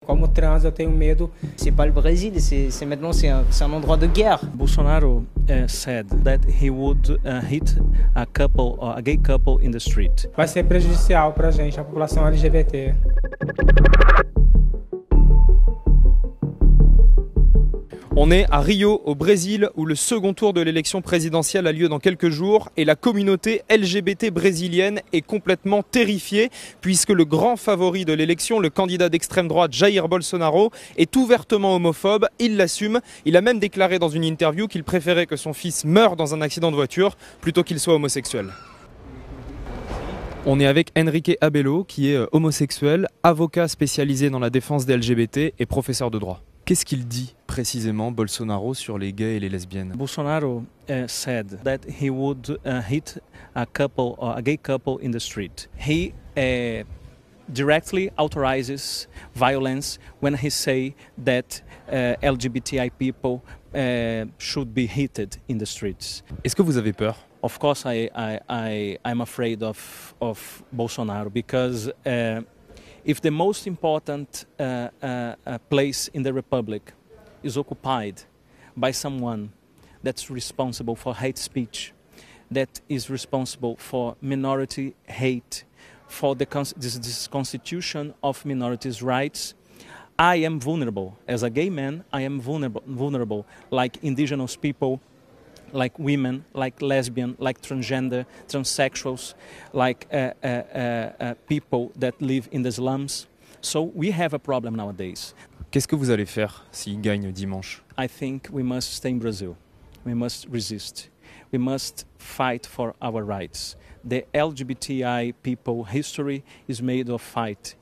Como trans, eu tenho medo. C'est pas le Brésil, maintenant c'est un endroit de guerre. Bolsonaro said that he would hit a gay couple in the street. Vai ser prejudicial pra gente, a população LGBT. On est à Rio, au Brésil, où le second tour de l'élection présidentielle a lieu dans quelques jours et la communauté LGBT brésilienne est complètement terrifiée puisque le grand favori de l'élection, le candidat d'extrême droite Jair Bolsonaro, est ouvertement homophobe, il l'assume. Il a même déclaré dans une interview qu'il préférait que son fils meure dans un accident de voiture plutôt qu'il soit homosexuel. On est avec Henrique Abello qui est homosexuel, avocat spécialisé dans la défense des LGBT et professeur de droit. Qu'est-ce qu'il dit précisément, Bolsonaro, sur les gays et les lesbiennes? Bolsonaro said that he would hit a gay couple in the street. He directly authorizes violence when he say that LGBTI people should be hit in the streets. Est-ce que vous avez peur? Of course, I'm afraid of Bolsonaro because. If the most important place in the Republic is occupied by someone that's responsible for hate speech, that is responsible for minority hate, for this constitution of minorities' rights, I am vulnerable. As a gay man, I am vulnerable like indigenous people, like women, like lesbian, like transgender, transsexuals, like people that live in the slums. So we have a problem nowadays. Qu'est-ce que vous allez faire s'il gagne dimanche? I think we must stay in Brazil. We must resist. We must fight for our rights. The LGBTI people history is made of fight.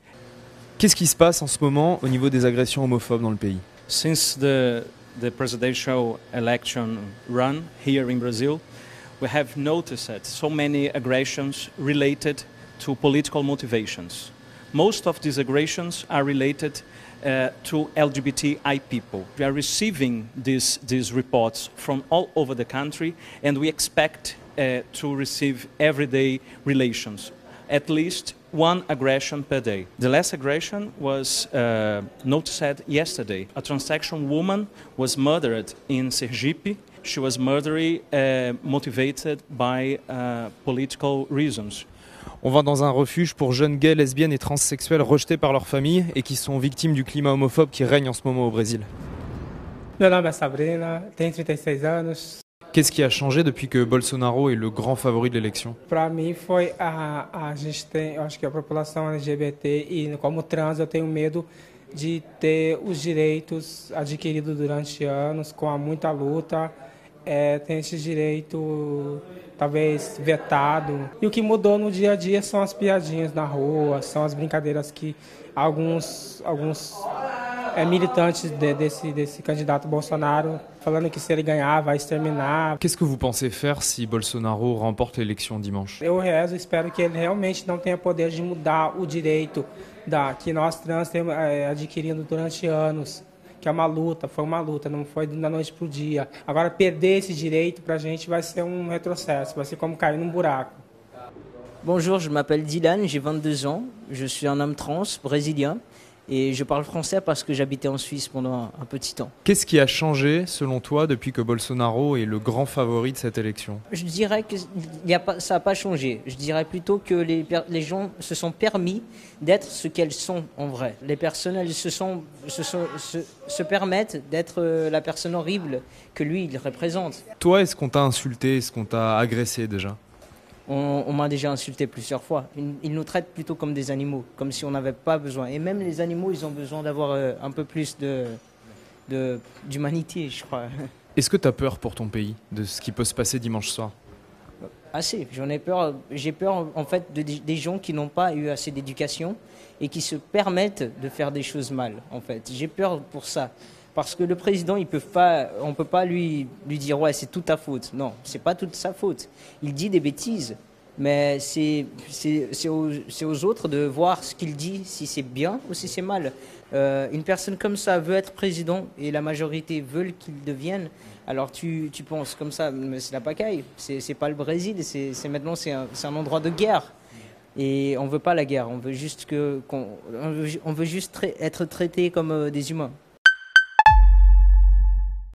Qu'est-ce qui se passe en ce moment au niveau des agressions homophobes dans le pays? Since the presidential election run here in Brazil, we have noticed that so many aggressions related to political motivations. Most of these aggressions are related to LGBTI people. We are receiving these reports from all over the country, and we expect to receive everyday relations, at least one aggression per day. The last aggression was noticed yesterday. A transsexual woman was murdered in Sergipe. She was murdered motivated by political reasons. On va dans un refuge pour jeunes gays, lesbiennes et transsexuels rejetés par leur famille et qui sont victimes du climat homophobe qui règne en ce moment au Brésil. Meu nome é Sabrina, tenho 36 anos. Qu'est-ce qui a changé depuis que Bolsonaro est le grand favori de l'élection? Para mim foi a gente tem, eu acho que a população LGBT e como trans eu tenho medo de ter os direitos adquiridos durante anos com muita luta, tem esse direito talvez vetado. E o que mudou no dia a dia são as piadinhas na rua, são as brincadeiras que alguns militantes desse candidato Bolsonaro falando que se ele ganhar vai exterminar. Qu'est-ce que vous pensez faire si Bolsonaro remporte l'élection dimanche? Eu rezo, espero que ele realmente não tenha poder de mudar o direito que nós trans temos adquirindo durante anos, que é uma luta, foi uma luta, não foi da noite pro dia. Agora perder esse direito pra gente vai ser um retrocesso, vai ser como cair num buraco. Bonjour, je m'appelle Dylan, j'ai 22 ans, je suis un homme trans brésilien et je parle français parce que j'habitais en Suisse pendant un petit temps. Qu'est-ce qui a changé selon toi depuis que Bolsonaro est le grand favori de cette élection? Je dirais que ça n'a pas changé. Je dirais plutôt que les gens se sont permis d'être ce qu'elles sont en vrai. Les personnes, elles se permettent d'être la personne horrible que lui, il représente. Toi, est-ce qu'on t'a insulté, est-ce qu'on t'a agressé déjà? On m'a déjà insulté plusieurs fois. Ils nous traitent plutôt comme des animaux, comme si on n'avait pas besoin. Et même les animaux, ils ont besoin d'avoir un peu plus d'humanité, je crois. Est-ce que tu as peur pour ton pays, de ce qui peut se passer dimanche soir? Assez, j'en ai peur. J'ai peur en fait des gens qui n'ont pas eu assez d'éducation et qui se permettent de faire des choses mal. En fait, j'ai peur pour ça. Parce que le président, on ne peut pas lui dire « ouais, c'est toute ta faute ». Non, c'est pas toute sa faute. Il dit des bêtises, mais c'est aux autres de voir ce qu'il dit, si c'est bien ou si c'est mal. Une personne comme ça veut être président et la majorité veut qu'il devienne. Alors tu penses comme ça, mais c'est la pagaille. C'est pas le Brésil, maintenant c'est un endroit de guerre. Et on veut pas la guerre, on veut juste être traités comme des humains.